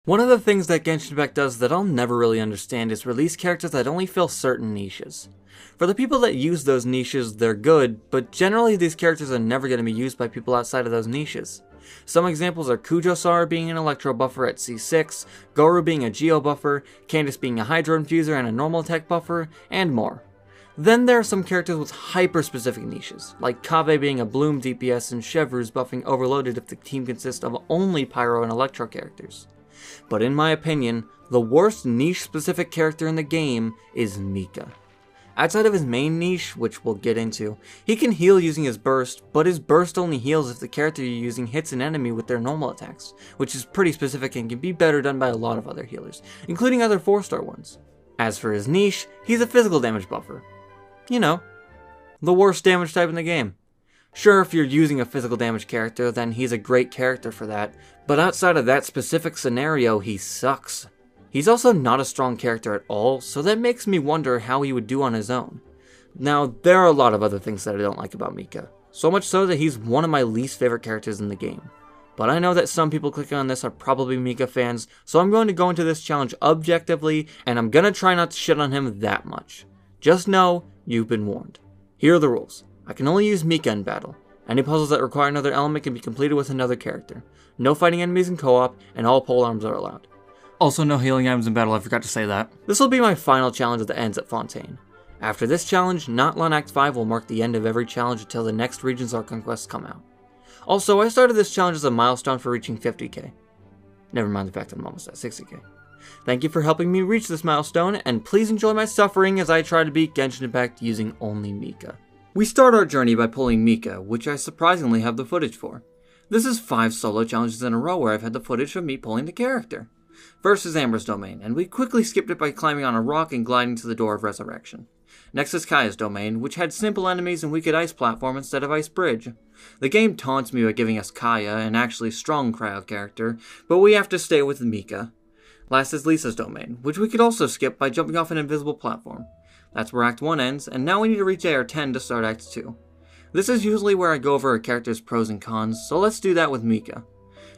One of the things that Genshin Impact does that I'll never really understand is release characters that only fill certain niches. For the people that use those niches, they're good, but generally these characters are never going to be used by people outside of those niches. Some examples are Kujo-Sara being an Electro buffer at C6, Goru being a Geo buffer, Candace being a Hydro Infuser and a normal attack buffer, and more. Then there are some characters with hyper-specific niches, like Kaveh being a Bloom DPS and Chevreuse buffing Overloaded if the team consists of only Pyro and Electro characters. But in my opinion, the worst niche-specific character in the game is Mika. Outside of his main niche, which we'll get into, he can heal using his burst, but his burst only heals if the character you're using hits an enemy with their normal attacks, which is pretty specific and can be better done by a lot of other healers, including other 4-star ones. As for his niche, he's a physical damage buffer. You know, the worst damage type in the game. Sure, if you're using a physical damage character, then he's a great character for that, but outside of that specific scenario, he sucks. He's also not a strong character at all, so that makes me wonder how he would do on his own. Now, there are a lot of other things that I don't like about Mika, so much so that he's one of my least favorite characters in the game. But I know that some people clicking on this are probably Mika fans, so I'm going to go into this challenge objectively, and I'm gonna try not to shit on him that much. Just know, you've been warned. Here are the rules. I can only use Mika in battle. Any puzzles that require another element can be completed with another character. No fighting enemies in co-op, and all polearms are allowed. Also, no healing items in battle, I forgot to say that. This will be my final challenge that ends at Fontaine. After this challenge, Natlan Act 5 will mark the end of every challenge until the next Region's Arc Conquests come out. Also, I started this challenge as a milestone for reaching 50k. Never mind the fact that I'm almost at 60k. Thank you for helping me reach this milestone, and please enjoy my suffering as I try to beat Genshin Impact using only Mika. We start our journey by pulling Mika, which I surprisingly have the footage for. This is 5 solo challenges in a row where I've had the footage of me pulling the character. First is Amber's domain, and we quickly skipped it by climbing on a rock and gliding to the Door of Resurrection. Next is Kaya's domain, which had simple enemies and we could ice platform instead of ice bridge. The game taunts me by giving us Kaya, an actually strong cryo character, but we have to stay with Mika. Last is Lisa's domain, which we could also skip by jumping off an invisible platform. That's where Act 1 ends, and now we need to reach AR10 to start Act 2. This is usually where I go over a character's pros and cons, so let's do that with Mika.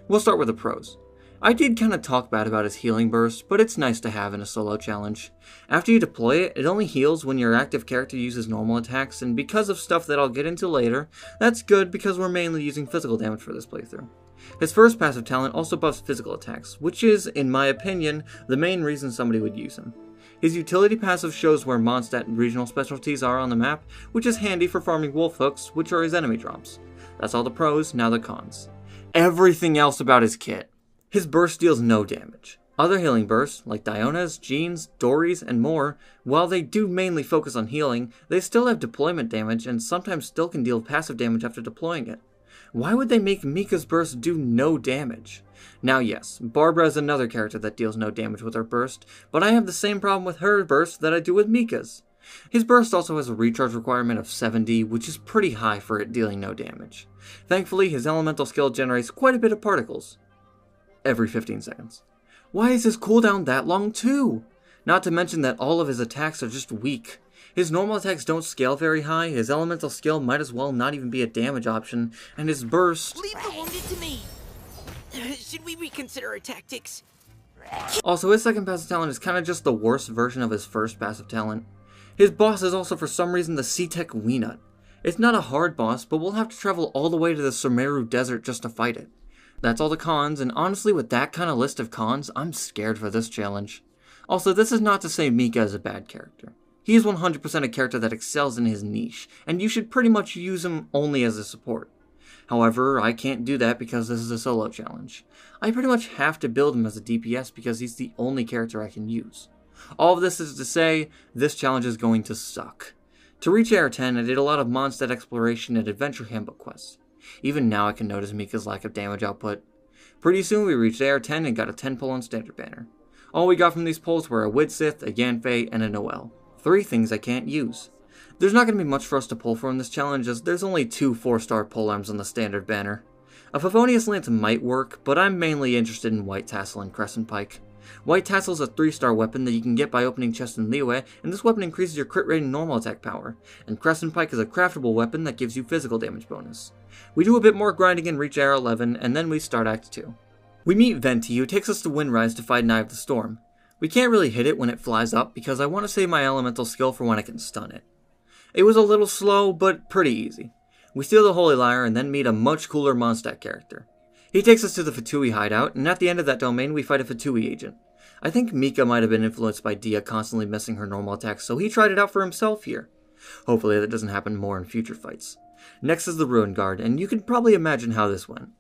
We'll start with the pros. I did kinda talk bad about his healing burst, but it's nice to have in a solo challenge. After you deploy it, it only heals when your active character uses normal attacks, and because of stuff that I'll get into later, that's good because we're mainly using physical damage for this playthrough. His first passive talent also buffs physical attacks, which is, in my opinion, the main reason somebody would use him. His utility passive shows where Mondstadt and regional specialties are on the map, which is handy for farming wolf hooks, which are his enemy drops. That's all the pros, now the cons. Everything else about his kit. His burst deals no damage. Other healing bursts, like Diona's, Jean's, Dory's, and more, while they do mainly focus on healing, they still have deployment damage and sometimes still can deal passive damage after deploying it. Why would they make Mika's burst do no damage? Now yes, Barbara is another character that deals no damage with her burst, but I have the same problem with her burst that I do with Mika's. His burst also has a recharge requirement of 70, which is pretty high for it dealing no damage. Thankfully, his elemental skill generates quite a bit of particles. Every 15 seconds. Why is his cooldown that long too? Not to mention that all of his attacks are just weak. His normal attacks don't scale very high, his elemental skill might as well not even be a damage option, and his burst... Leave the wounded to me! Should we reconsider our tactics? Also, his second passive talent is kinda just the worst version of his first passive talent. His boss is also for some reason the C-Tech Weenut. It's not a hard boss, but we'll have to travel all the way to the Sumeru Desert just to fight it. That's all the cons, and honestly with that kind of list of cons, I'm scared for this challenge. Also, this is not to say Mika is a bad character. He is 100% a character that excels in his niche, and you should pretty much use him only as a support. However, I can't do that because this is a solo challenge. I pretty much have to build him as a DPS because he's the only character I can use. All of this is to say, this challenge is going to suck. To reach AR10, I did a lot of Mondstadt exploration and adventure handbook quests. Even now I can notice Mika's lack of damage output. Pretty soon we reached AR10 and got a 10 pull on standard banner. All we got from these pulls were a Widsith, a Yanfei, and a Noelle. 3 things I can't use. There's not going to be much for us to pull from this challenge as there's only 2 4-star polearms on the standard banner. A Favonius Lance might work, but I'm mainly interested in White Tassel and Crescent Pike. White Tassel is a 3-star weapon that you can get by opening chests in Liyue, and this weapon increases your crit rate and normal attack power, and Crescent Pike is a craftable weapon that gives you physical damage bonus. We do a bit more grinding and reach AR11, and then we start Act 2. We meet Venti, who takes us to Windrise to fight an Eye of the Storm. We can't really hit it when it flies up because I want to save my elemental skill for when I can stun it. It was a little slow, but pretty easy. We steal the Holy Lyre and then meet a much cooler Mondstadt character. He takes us to the Fatui hideout, and at the end of that domain we fight a Fatui agent. I think Mika might have been influenced by Dia constantly missing her normal attacks, so he tried it out for himself here. Hopefully that doesn't happen more in future fights. Next is the Ruin Guard, and you can probably imagine how this went.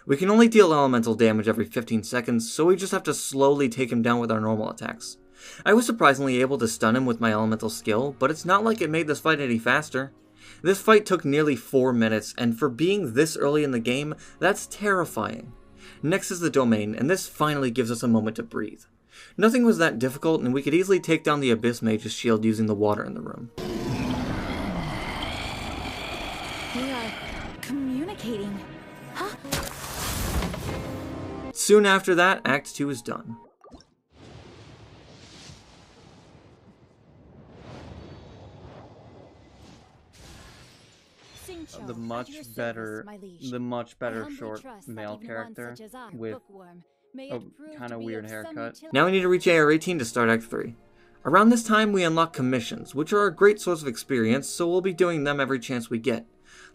We can only deal elemental damage every 15 seconds, so we just have to slowly take him down with our normal attacks. I was surprisingly able to stun him with my elemental skill, but it's not like it made this fight any faster. This fight took nearly 4 minutes, and for being this early in the game, that's terrifying. Next is the Domain, and this finally gives us a moment to breathe. Nothing was that difficult, and we could easily take down the Abyss Mage's shield using the water in the room. They are communicating. Huh? Soon after that, Act 2 is done. The much better short male character with a kind of weird haircut. Now we need to reach AR 18 to start Act 3. Around this time we unlock commissions, which are a great source of experience, so we'll be doing them every chance we get.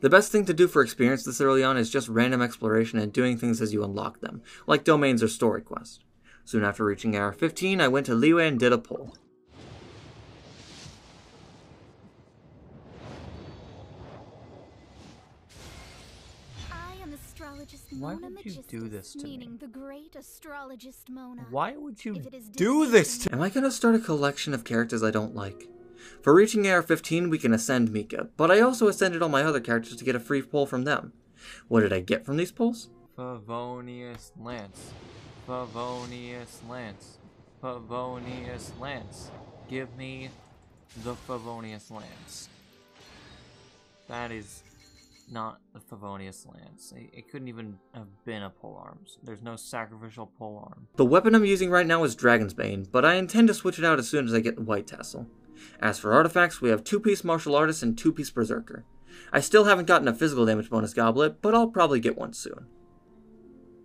The best thing to do for experience this early on is just random exploration and doing things as you unlock them, like domains or story quests. Soon after reaching AR 15, I went to Liyue and did a poll. Why would you do this to me? The great astrologist Mona. Why would you do this to me? Am I gonna start a collection of characters I don't like? For reaching AR 15, we can ascend Mika, but I also ascended all my other characters to get a free poll from them. What did I get from these polls? Favonius Lance. Favonius Lance. Favonius Lance. Give me the Favonius Lance. That is not the Favonius Lance. It couldn't even have been a polearm. There's no sacrificial polearm. The weapon I'm using right now is Dragon's Bane, but I intend to switch it out as soon as I get the White Tassel. As for artifacts, we have 2-piece Martial Artist and 2-piece Berserker. I still haven't gotten a physical damage bonus goblet, but I'll probably get one soon.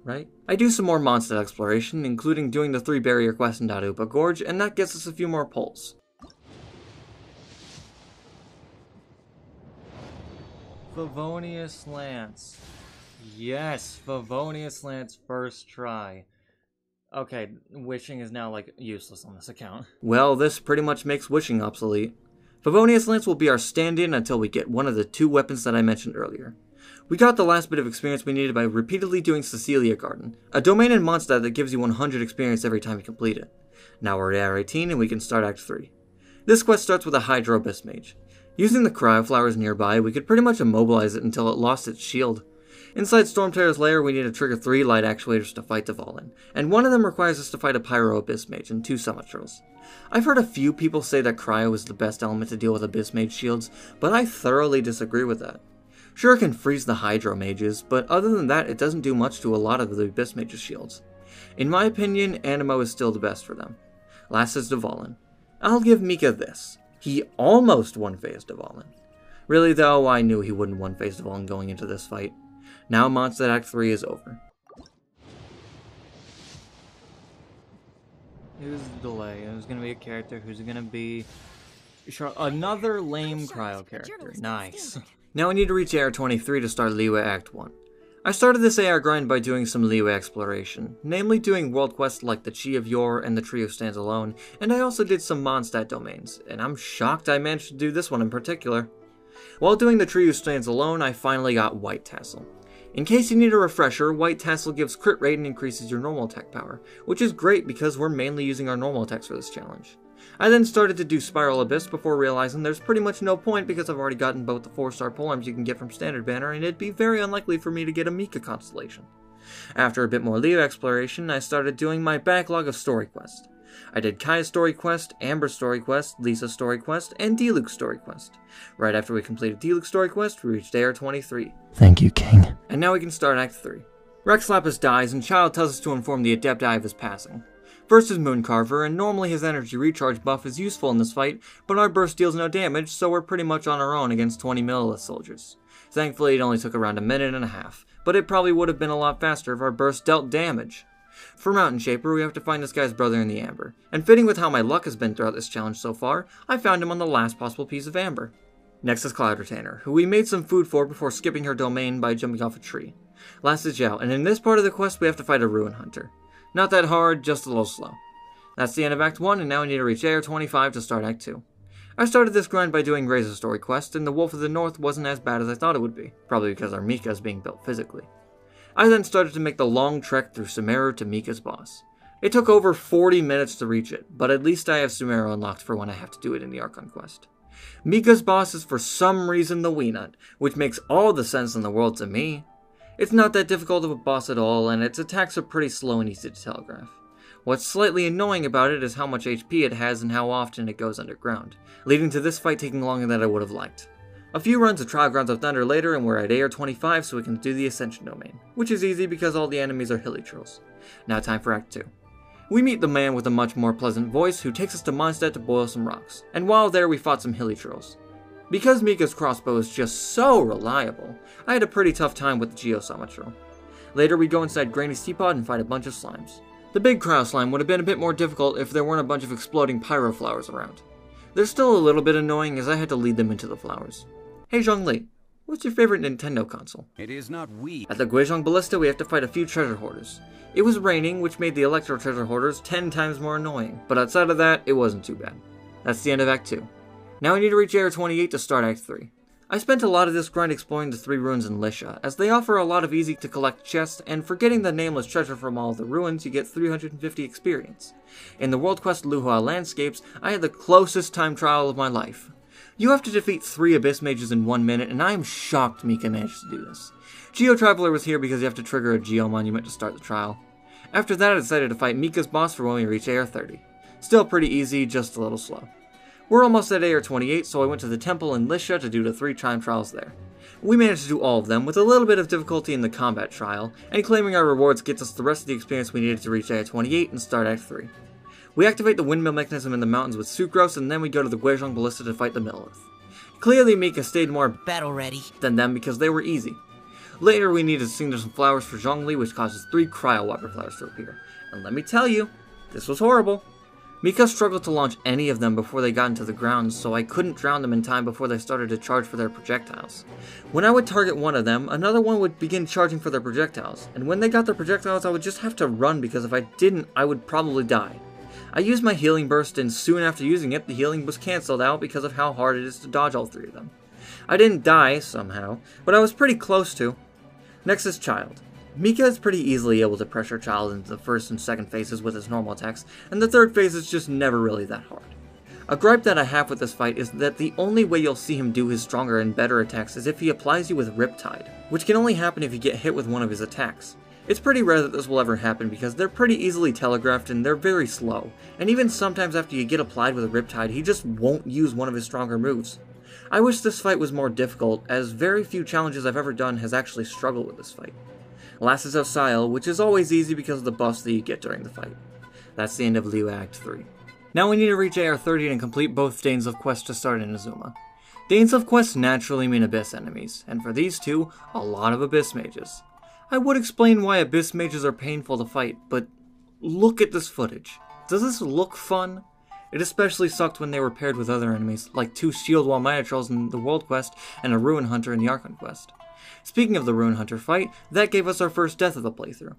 Right? I do some more Mondstadt exploration, including doing the 3 barrier quest in Darupa Gorge, and that gets us a few more pulls. Favonius Lance. Yes, Favonius Lance first try. Okay, wishing is now, useless on this account. Well, this pretty much makes wishing obsolete. Favonius Lance will be our stand-in until we get one of the 2 weapons that I mentioned earlier. We got the last bit of experience we needed by repeatedly doing Cecilia Garden, a domain in Mondstadt that gives you 100 experience every time you complete it. Now we're at AR 18 and we can start Act 3. This quest starts with a Hydro Abyss Mage. Using the Cryoflowers nearby, we could pretty much immobilize it until it lost its shield. Inside Stormterror's lair, we need to trigger 3 light actuators to fight Dvalin, and one of them requires us to fight a Pyro Abyss Mage and 2 Summitrals. I've heard a few people say that Cryo is the best element to deal with Abyss Mage shields, but I thoroughly disagree with that. Sure, it can freeze the Hydro Mages, but other than that, it doesn't do much to a lot of the Abyss Mage's shields. In my opinion, Animo is still the best for them. Last is Dvalin. I'll give Mika this. He almost one-phased Dvalin. Really though, I knew he wouldn't one-phase Dvalin going into this fight. Now Mondstadt Act 3 is over. It was a delay. It was going to be a character who's going to be another lame cryo character. Nice. Now I need to reach AR 23 to start Liyue Act 1. I started this AR grind by doing some Liyue exploration, namely doing world quests like the Chi of Yore and the Trio Stands Alone, and I also did some Mondstadt domains, and I'm shocked I managed to do this one in particular. While doing the Trio Stands Alone, I finally got White Tassel. In case you need a refresher, White Tassel gives crit rate and increases your normal attack power, which is great because we're mainly using our normal attacks for this challenge. I then started to do Spiral Abyss before realizing there's pretty much no point because I've already gotten both the 4-star polearms you can get from Standard Banner, and it'd be very unlikely for me to get a Mika Constellation. After a bit more Liyue exploration, I started doing my backlog of story quests. I did Kaya's story quest, Amber's story quest, Lisa's story quest, and Diluc's story quest. Right after we completed Diluc's story quest, we reached AR 23. Thank you, King. And now we can start Act 3. Rex Lapis dies, and Child tells us to inform the Adepti of his passing. First is Mooncarver, and normally his energy recharge buff is useful in this fight, but our burst deals no damage, so we're pretty much on our own against 20 Millilith soldiers. Thankfully, it only took around a minute and a half, but it probably would have been a lot faster if our burst dealt damage. For Mountain Shaper, we have to find this guy's brother in the amber, and fitting with how my luck has been throughout this challenge so far, I found him on the last possible piece of amber. Next is Cloud Retainer, who we made some food for before skipping her domain by jumping off a tree. Last is Zhao, and in this part of the quest we have to fight a Ruin Hunter. Not that hard, just a little slow. That's the end of Act 1, and now we need to reach AR25 to start Act 2. I started this grind by doing Razor Story quest, and the Wolf of the North wasn't as bad as I thought it would be, probably because our Mika is being built physically. I then started to make the long trek through Sumeru to Mika's boss. It took over 40 minutes to reach it, but at least I have Sumeru unlocked for when I have to do it in the Archon quest. Mika's boss is for some reason the Weenut, which makes all the sense in the world to me. It's not that difficult of a boss at all, and its attacks are pretty slow and easy to telegraph. What's slightly annoying about it is how much HP it has and how often it goes underground, leading to this fight taking longer than I would have liked. A few runs of Trial Grounds of Thunder later and we're at AR25 so we can do the Ascension domain, which is easy because all the enemies are Hilichurls. Now time for Act 2. We meet the man with a much more pleasant voice who takes us to Mondstadt to boil some rocks, and while there we fought some Hilichurls. Because Mika's crossbow is just so reliable, I had a pretty tough time with the Geosaumatro. Later we go inside Granny's teapot and fight a bunch of slimes. The big cryo slime would have been a bit more difficult if there weren't a bunch of exploding pyro flowers around. They're still a little bit annoying as I had to lead them into the flowers. Hey Zhongli, what's your favorite Nintendo console? It is not we. At the Guizhong Ballista we have to fight a few treasure hoarders. It was raining, which made the Electro treasure hoarders 10 times more annoying, but outside of that, it wasn't too bad. That's the end of Act 2. Now we need to reach AR28 to start Act 3. I spent a lot of this grind exploring the 3 ruins in Lisha, as they offer a lot of easy to collect chests, and for getting the nameless treasure from all of the ruins, you get 350 experience. In the World Quest Luhua Landscapes, I had the closest time trial of my life. You have to defeat 3 Abyss Mages in 1 minute, and I am shocked Mika managed to do this. Geo Traveler was here because you have to trigger a Geo Monument to start the trial. After that, I decided to fight Mika's boss for when we reach AR30. Still pretty easy, just a little slow. We're almost at AR28, so I went to the temple in Lisha to do the 3 time trials there. We managed to do all of them, with a little bit of difficulty in the combat trial, and claiming our rewards gets us the rest of the experience we needed to reach AR28 and start Act 3. We activate the windmill mechanism in the mountains with Sucrose, and then we go to the Guizhong Ballista to fight the Millelith. Clearly Mika stayed more Battle ready. than them because they were easy. Later we needed to sing some flowers for Zhongli, which causes 3 cryo water flowers to appear. And let me tell you, this was horrible. Mika struggled to launch any of them before they got into the ground, so I couldn't drown them in time before they started to charge for their projectiles. When I would target one of them, another one would begin charging for their projectiles, and when they got their projectiles I would just have to run because if I didn't, I would probably die. I used my healing burst, and soon after using it, the healing was cancelled out because of how hard it is to dodge all 3 of them. I didn't die, somehow, but I was pretty close to. Next is Childe. Mika is pretty easily able to pressure Childe into the first and second phases with his normal attacks, and the third phase is just never really that hard. A gripe that I have with this fight is that the only way you'll see him do his stronger and better attacks is if he applies you with Riptide, which can only happen if you get hit with one of his attacks. It's pretty rare that this will ever happen because they're pretty easily telegraphed and they're very slow, and even sometimes after you get applied with a Riptide, he just won't use one of his stronger moves. I wish this fight was more difficult, as very few challenges I've ever done has actually struggled with this fight. Last is Osial, which is always easy because of the buffs that you get during the fight. That's the end of Liyue Act 3. Now we need to reach AR30 and complete both Danes of Quest to start Inazuma. Danes of Quest naturally mean Abyss enemies, and for these 2, a lot of Abyss Mages. I would explain why Abyss Mages are painful to fight, but look at this footage. Does this look fun? It especially sucked when they were paired with other enemies, like 2 Shield Wall Minotaurs in the World Quest and a Ruin Hunter in the Archon Quest. Speaking of the Ruin Hunter fight, that gave us our first death of the playthrough.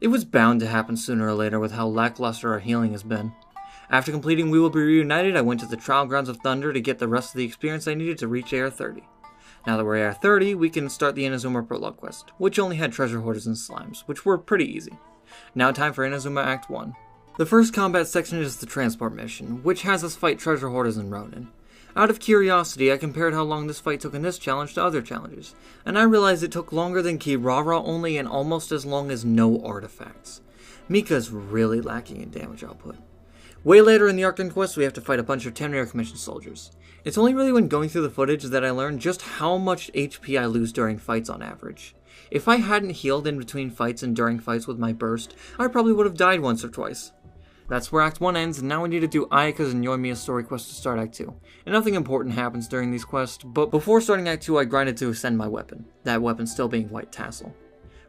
It was bound to happen sooner or later with how lackluster our healing has been. After completing We Will Be Reunited, I went to the Trial Grounds of Thunder to get the rest of the experience I needed to reach AR30. Now that we're at AR30, we can start the Inazuma Prologue quest, which only had treasure hoarders and slimes, which were pretty easy. Now time for Inazuma Act 1. The first combat section is the transport mission, which has us fight treasure hoarders and Ronin. Out of curiosity, I compared how long this fight took in this challenge to other challenges, and I realized it took longer than Kirara only and almost as long as no artifacts. Mika's really lacking in damage output. Way later in the Archon quest, we have to fight a bunch of Tenryou Commission soldiers. It's only really when going through the footage that I learned just how much HP I lose during fights on average. If I hadn't healed in between fights and during fights with my burst, I probably would have died once or twice. That's where Act 1 ends, and now we need to do Ayaka's and Yoimiya's story quest to start Act 2. And nothing important happens during these quests, but before starting Act 2 I grinded to ascend my weapon, that weapon still being White Tassel.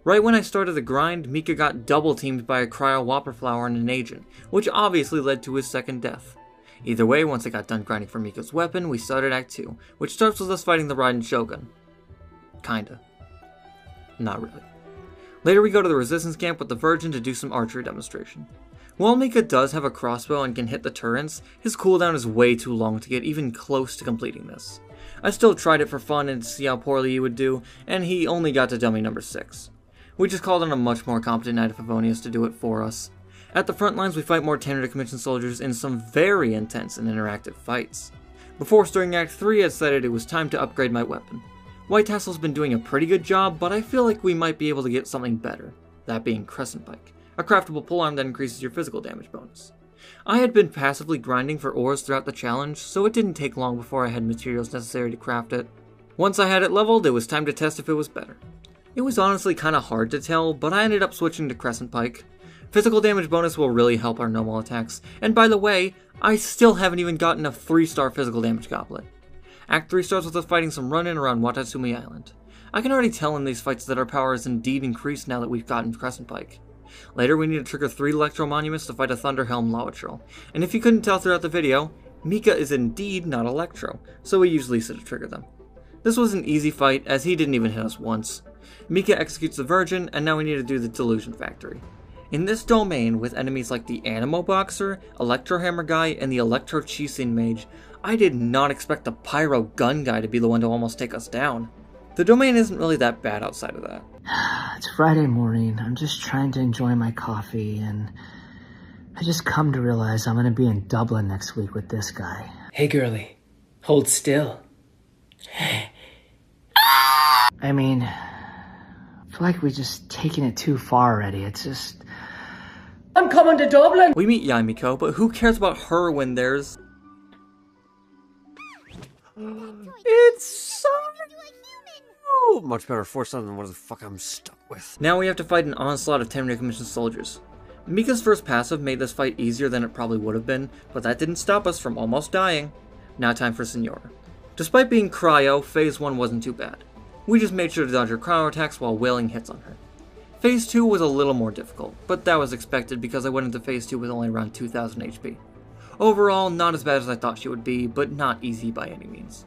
Right when I started the grind, Mika got double teamed by a Cryo Whopper Flower and an agent, which obviously led to his second death. Either way, once I got done grinding for Mika's weapon, we started Act 2, which starts with us fighting the Raiden Shogun. Kinda. Not really. Later we go to the resistance camp with the Virgin to do some archery demonstration. While Mika does have a crossbow and can hit the turrets, his cooldown is way too long to get even close to completing this. I still tried it for fun and to see how poorly he would do, and he only got to dummy number 6. We just called on a much more competent Knight of Favonius to do it for us. At the front lines we fight more Tanner Commission soldiers in some very intense and interactive fights. Before starting Act 3 I decided it was time to upgrade my weapon. White Tassel's been doing a pretty good job, but I feel like we might be able to get something better, that being Crescent Pike, a craftable polearm that increases your physical damage bonus. I had been passively grinding for ores throughout the challenge, so it didn't take long before I had materials necessary to craft it. Once I had it leveled, it was time to test if it was better. It was honestly kinda hard to tell, but I ended up switching to Crescent Pike. Physical damage bonus will really help our normal attacks, and by the way, I still haven't even gotten a 3-star physical damage goblet. Act 3 starts with us fighting some run-in around Watatsumi Island. I can already tell in these fights that our power is indeed increased now that we've gotten Crescent Pike. Later we need to trigger 3 Electro Monuments to fight a Thunderhelm Lava Troll, and if you couldn't tell throughout the video, Mika is indeed not Electro, so we use Lisa to trigger them. This was an easy fight, as he didn't even hit us once. Mika executes the Virgin, and now we need to do the Delusion Factory. In this domain, with enemies like the Animo Boxer, Electro Hammer Guy, and the Electro Chisin Mage, I did not expect the Pyro Gun Guy to be the one to almost take us down. The domain isn't really that bad outside of that. It's Friday morning. I'm just trying to enjoy my coffee, and I just come to realize I'm gonna be in Dublin next week with this guy. Hey girlie, hold still. I mean, I feel like we're just taking it too far already. It's just... I'm coming to Dublin! We meet Yamiko, but who cares about her when there's... It's so much better force than what the fuck I'm stuck with. Now we have to fight an onslaught of Tenryou Commission soldiers. Mika's first passive made this fight easier than it probably would have been, but that didn't stop us from almost dying. Now time for Signora. Despite being cryo, phase 1 wasn't too bad. We just made sure to dodge her cryo attacks while wailing hits on her. Phase 2 was a little more difficult, but that was expected because I went into phase 2 with only around 2000 HP. Overall, not as bad as I thought she would be, but not easy by any means.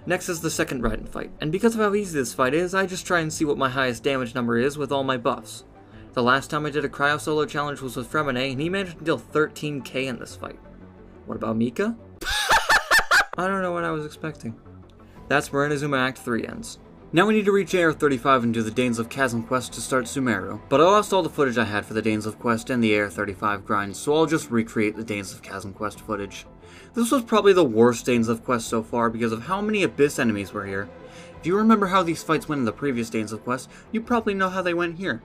Next is the second Raiden fight, and because of how easy this fight is, I just try and see what my highest damage number is with all my buffs. The last time I did a cryo solo challenge was with Fremine, and he managed to deal 13k in this fight. What about Mika? I don't know what I was expecting. That's where Inazuma Act 3 ends. Now we need to reach AR-35 and do the Danes of Chasm quest to start Sumeru, but I lost all the footage I had for the Danes of Quest and the AR-35 grind, so I'll just recreate the Danes of Chasm quest footage. This was probably the worst Danes of Quest so far because of how many Abyss enemies were here. If you remember how these fights went in the previous Danes of Quest, you probably know how they went here.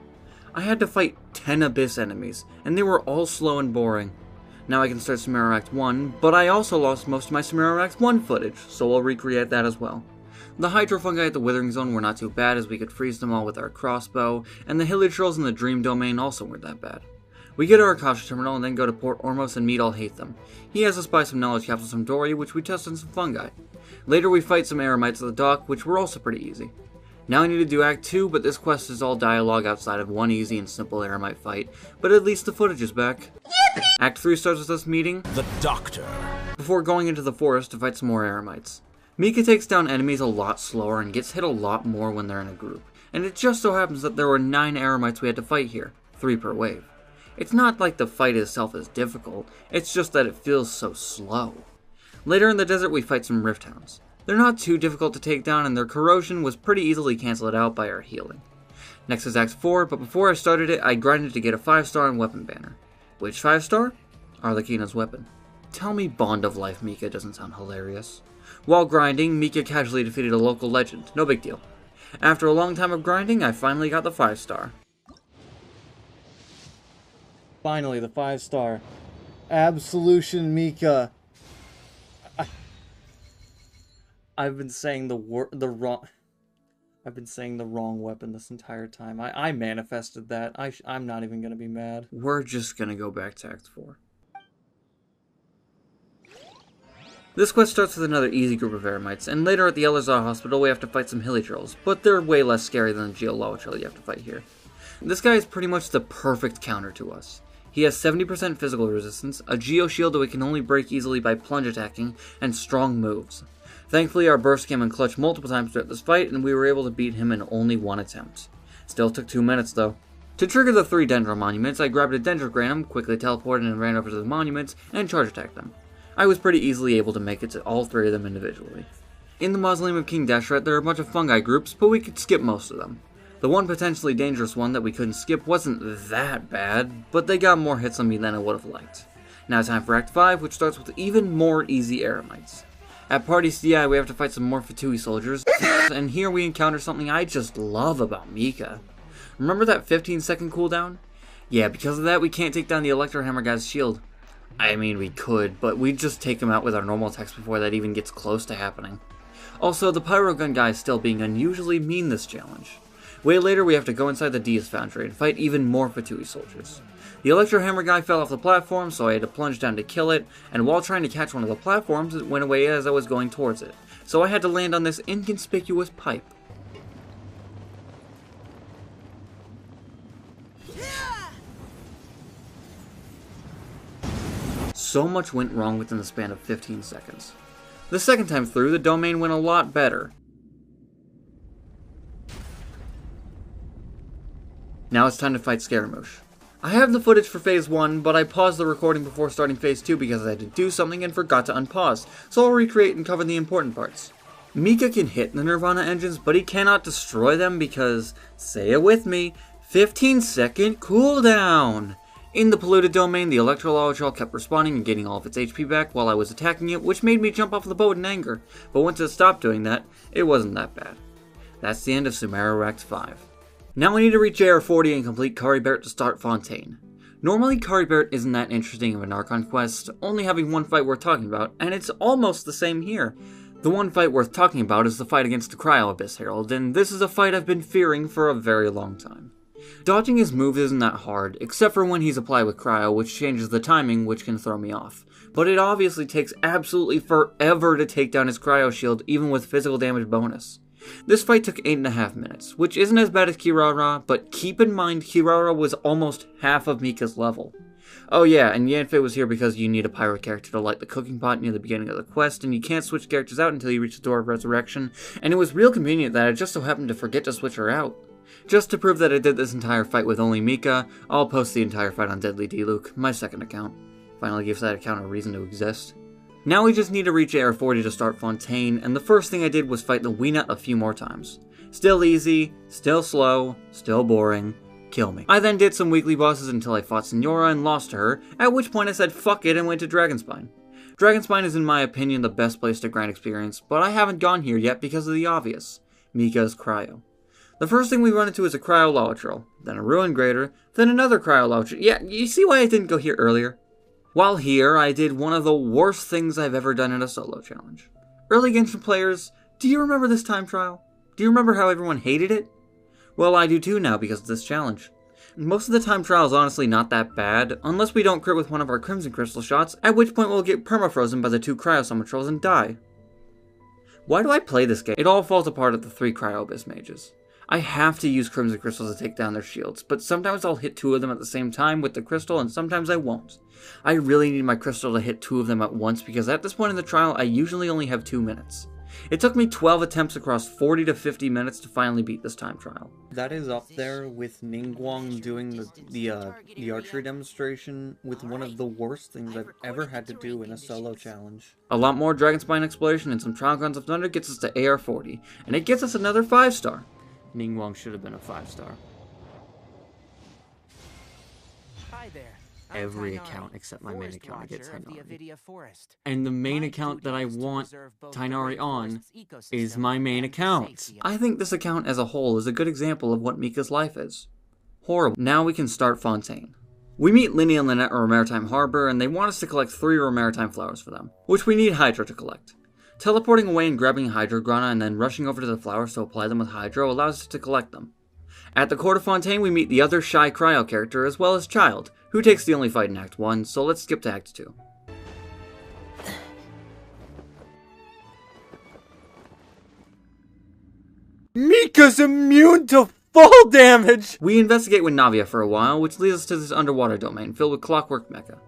I had to fight 10 Abyss enemies, and they were all slow and boring. Now I can start Sumeru Act 1, but I also lost most of my Sumeru Act 1 footage, so I'll recreate that as well. The Hydrofungi at the Withering Zone were not too bad as we could freeze them all with our crossbow, and the Hilichurls in the Dream Domain also weren't that bad. We get our Akasha Terminal and then go to Port Ormos and meet Alhaitham. He has us buy some knowledge capsules from Dori, which we test on some fungi. Later we fight some Eremites at the dock, which were also pretty easy. Now I need to do Act 2, but this quest is all dialogue outside of one easy and simple Eremite fight, but at least the footage is back. Yippee! Act 3 starts with us meeting the Doctor before going into the forest to fight some more Eremites. Mika takes down enemies a lot slower and gets hit a lot more when they're in a group, and it just so happens that there were 9 Eremites we had to fight here, 3 per wave. It's not like the fight itself is difficult, it's just that it feels so slow. Later in the desert we fight some Rift Hounds. They're not too difficult to take down and their corrosion was pretty easily cancelled out by our healing. Next is Act 4, but before I started it I grinded to get a 5-star in Weapon Banner. Which 5-star? Arlecchina's weapon. Tell me Bond of Life Mika doesn't sound hilarious. While grinding, Mika casually defeated a local legend, no big deal. After a long time of grinding, I finally got the 5-star. Finally, the 5-star. Absolution Mika. I've been saying the wrong weapon this entire time. I manifested that. I'm not even gonna be mad. We're just gonna go back to Act 4. This quest starts with another easy group of Eremites, and later at the Elazar Hospital we have to fight some Hilichurls, but they're way less scary than the Geological you have to fight here. This guy is pretty much the perfect counter to us. He has 70% physical resistance, a Geo Shield that we can only break easily by plunge attacking, and strong moves. Thankfully, our burst came in clutch multiple times throughout this fight, and we were able to beat him in only one attempt. Still took 2 minutes though. To trigger the 3 Dendro monuments, I grabbed a Dendrogram, quickly teleported and ran over to the monuments, and charge attacked them. I was pretty easily able to make it to all 3 of them individually. In the Mausoleum of King Deshret, there are a bunch of fungi groups, but we could skip most of them. The one potentially dangerous one that we couldn't skip wasn't that bad, but they got more hits on me than I would have liked. Now time for Act 5, which starts with even more easy Eremites. At Party CI, we have to fight some more Fatui soldiers, and here we encounter something I just love about Mika. Remember that 15-second cooldown? Yeah, because of that we can't take down the Electro Hammer guy's shield. I mean, we could, but we'd just take him out with our normal attacks before that even gets close to happening. Also, the Pyro Gun guy is still being unusually mean this challenge. Way later, we have to go inside the Deist Foundry and fight even more Fatui soldiers. The Electro Hammer guy fell off the platform, so I had to plunge down to kill it, and while trying to catch one of the platforms, it went away as I was going towards it. So I had to land on this inconspicuous pipe. So much went wrong within the span of 15 seconds. The second time through, the domain went a lot better. Now it's time to fight Scaramouche. I have the footage for Phase 1, but I paused the recording before starting Phase 2 because I had to do something and forgot to unpause, so I'll recreate and cover the important parts. Mika can hit the Nirvana engines, but he cannot destroy them because, say it with me, 15-second cooldown! In the polluted domain, the Electro Lawachal kept respawning and getting all of its HP back while I was attacking it, which made me jump off the boat in anger, but once it stopped doing that, it wasn't that bad. That's the end of Sumeru Act 5. Now we need to reach AR40 and complete Caribert to start Fontaine. Normally Caribert isn't that interesting of an Archon quest, only having one fight worth talking about, and it's almost the same here. The one fight worth talking about is the fight against the Cryo Abyss Herald, and this is a fight I've been fearing for a very long time. Dodging his moves isn't that hard, except for when he's applied with Cryo, which changes the timing, which can throw me off. But it obviously takes absolutely forever to take down his Cryo Shield, even with physical damage bonus. This fight took 8.5 minutes, which isn't as bad as Kirara, but keep in mind Kirara was almost half of Mika's level. Oh yeah, and Yanfei was here because you need a pyro character to light the cooking pot near the beginning of the quest, and you can't switch characters out until you reach the Door of Resurrection, and it was real convenient that I just so happened to forget to switch her out. Just to prove that I did this entire fight with only Mika, I'll post the entire fight on Deadly Diluc, my second account. Finally gives that account a reason to exist. Now we just need to reach AR40 to start Fontaine, and the first thing I did was fight the Weenut a few more times. Still easy, still slow, still boring, kill me. I then did some weekly bosses until I fought Signora and lost to her, at which point I said fuck it and went to Dragonspine. Dragonspine is in my opinion the best place to grind experience, but I haven't gone here yet because of the obvious, Mika's Cryo. The first thing we run into is a Cryo Lawachal, then a Ruin Greater, then another Cryo Lawachal. Yeah, you see why I didn't go here earlier? While here, I did one of the worst things I've ever done in a solo challenge. Early Genshin players, do you remember this time trial? Do you remember how everyone hated it? Well, I do too now because of this challenge. Most of the time trial is honestly not that bad, unless we don't crit with one of our Crimson Crystal shots, at which point we'll get permafrozen by the 2 Cryo Summon Trolls and die. Why do I play this game? It all falls apart at the 3 Cryo Abyss mages. I have to use Crimson Crystals to take down their shields, but sometimes I'll hit 2 of them at the same time with the crystal, and sometimes I won't. I really need my crystal to hit 2 of them at once, because at this point in the trial, I usually only have 2 minutes. It took me 12 attempts across 40 to 50 minutes to finally beat this time trial. That is up there with Ningguang doing the archery demonstration with one of the worst things I've ever had to do in a solo challenge. A lot more Dragonspine exploration and some Trial Guns of Thunder gets us to AR40, and it gets us another 5-star. Ningguang should have been a 5-star. Hi there. Every account except my main account gets Tighnari. And the main account that I want Tighnari on is my main account. I think this account as a whole is a good example of what Mika's life is. Horrible. Now we can start Fontaine. We meet Linny and Lynette at Romaritime Harbor, and they want us to collect 3 Romaritime flowers for them, which we need Hydro to collect. Teleporting away and grabbing Hydrograna and then rushing over to the flowers to apply them with Hydro allows us to collect them. At the Court of Fontaine, we meet the other shy Cryo character as well as Childe, who takes the only fight in Act 1, so let's skip to Act 2. Mika's immune to full damage! We investigate with Navia for a while, which leads us to this underwater domain filled with Clockwork Mecha.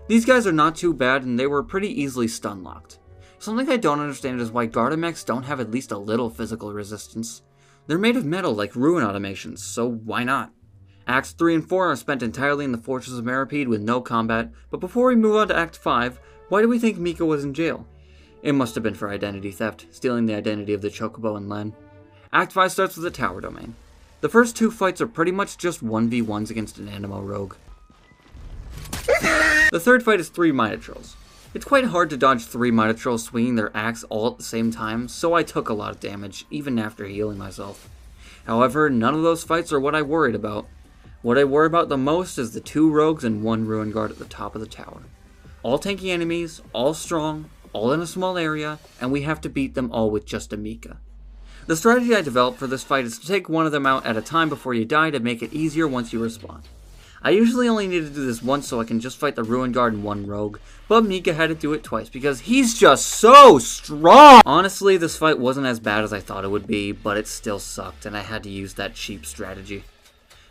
These guys are not too bad, and they were pretty easily stun locked. Something I don't understand is why Gardemex don't have at least a little physical resistance. They're made of metal like Ruin automations, so why not? Acts 3 and 4 are spent entirely in the Fortress of Meropide with no combat, but before we move on to Act 5, why do we think Mika was in jail? It must have been for identity theft, stealing the identity of the Chocobo and Len. Act 5 starts with the Tower Domain. The first two fights are pretty much just 1v1s against an Anemo rogue. The third fight is 3 Minotaurs. It's quite hard to dodge 3 Minotaurs swinging their axe all at the same time, so I took a lot of damage, even after healing myself. However, none of those fights are what I worried about. What I worry about the most is the 2 rogues and 1 Ruin Guard at the top of the tower. All tanky enemies, all strong, all in a small area, and we have to beat them all with just a Mika. The strategy I developed for this fight is to take one of them out at a time before you die to make it easier once you respawn. I usually only need to do this once so I can just fight the Ruin Guard and 1 rogue, but Mika had to do it twice because he's just so strong! Honestly, this fight wasn't as bad as I thought it would be, but it still sucked and I had to use that cheap strategy.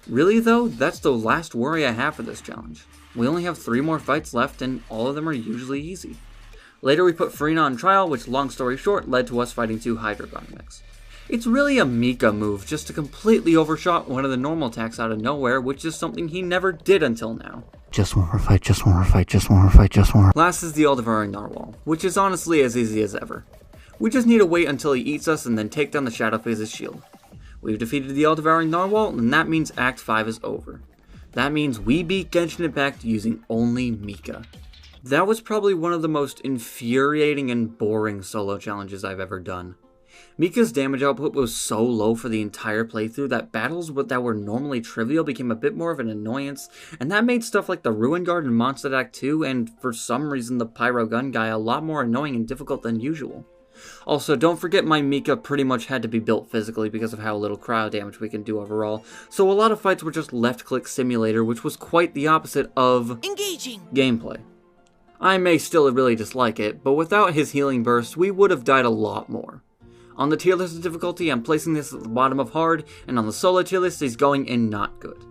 Really though, that's the last worry I have for this challenge. We only have 3 more fights left and all of them are usually easy. Later we put Furina on trial, which long story short led to us fighting 2 Hydra Gardemex. It's really a Mika move just to completely overshot one of the normal attacks out of nowhere, which is something he never did until now. Just one more fight, just one more fight, just one more fight, just one more. Last is the All-Devouring Narwhal, which is honestly as easy as ever. We just need to wait until he eats us and then take down the Shadow Phase's shield. We've defeated the All-Devouring Narwhal, and that means Act 5 is over. That means we beat Genshin Impact using only Mika. That was probably one of the most infuriating and boring solo challenges I've ever done. Mika's damage output was so low for the entire playthrough that battles that were normally trivial became a bit more of an annoyance, and that made stuff like the Ruin Guard in Mondstadt Act 2 and, for some reason, the Pyro Gun guy a lot more annoying and difficult than usual. Also, don't forget my Mika pretty much had to be built physically because of how little cryo damage we can do overall, so a lot of fights were just left-click simulator, which was quite the opposite of engaging gameplay. I may still really dislike it, but without his healing burst, we would have died a lot more. On the tier list of difficulty, I'm placing this at the bottom of hard, and on the solo tier list, he's going in not good.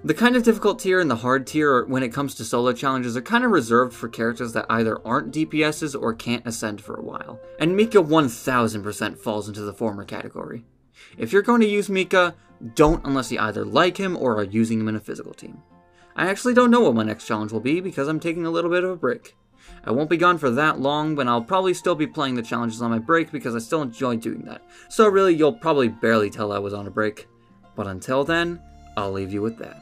The kind of difficult tier and the hard tier when it comes to solo challenges are kind of reserved for characters that either aren't DPSs or can't ascend for a while, and Mika 1000% falls into the former category. If you're going to use Mika, don't unless you either like him or are using him in a physical team. I actually don't know what my next challenge will be because I'm taking a little bit of a break. I won't be gone for that long, but I'll probably still be playing the challenges on my break because I still enjoy doing that. So really, you'll probably barely tell I was on a break. But until then, I'll leave you with that.